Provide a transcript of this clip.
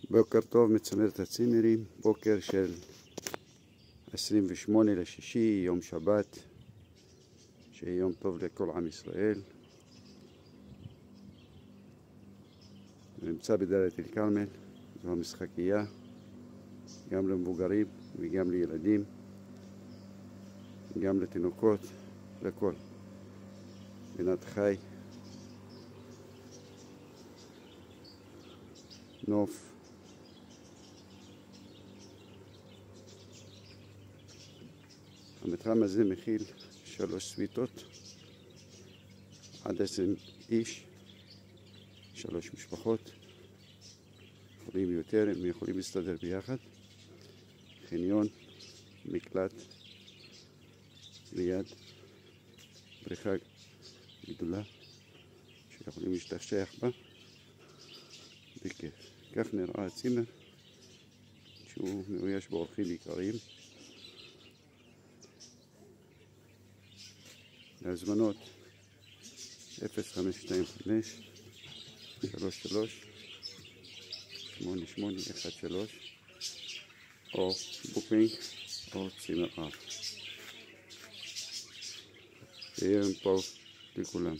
בוקר טוב מצמרת הצימרים, בוקר של 28/6, יום שבת, שיהיה יום טוב לכל עם ישראל. נמצא בדאלית אל כרמל, זו המשחקייה, גם למבוגרים וגם לילדים, גם לתינוקות, לכל. פינת חי, נוף, המתחם הזה מכיל 3 סוויטות, עד 20 איש, 3 משפחות, יכולים יותר, הם יכולים להסתדר ביחד. חניון, מקלט, ליד, בריכה גדולה שיכולים להשתכשך בה בכיף. כך נראה הצימר, שהוא מאויש באורחים עיקריים. להזמנות 0525 33 8813 או בוקינג או צימר אב. יהיה יום טוב לכולם.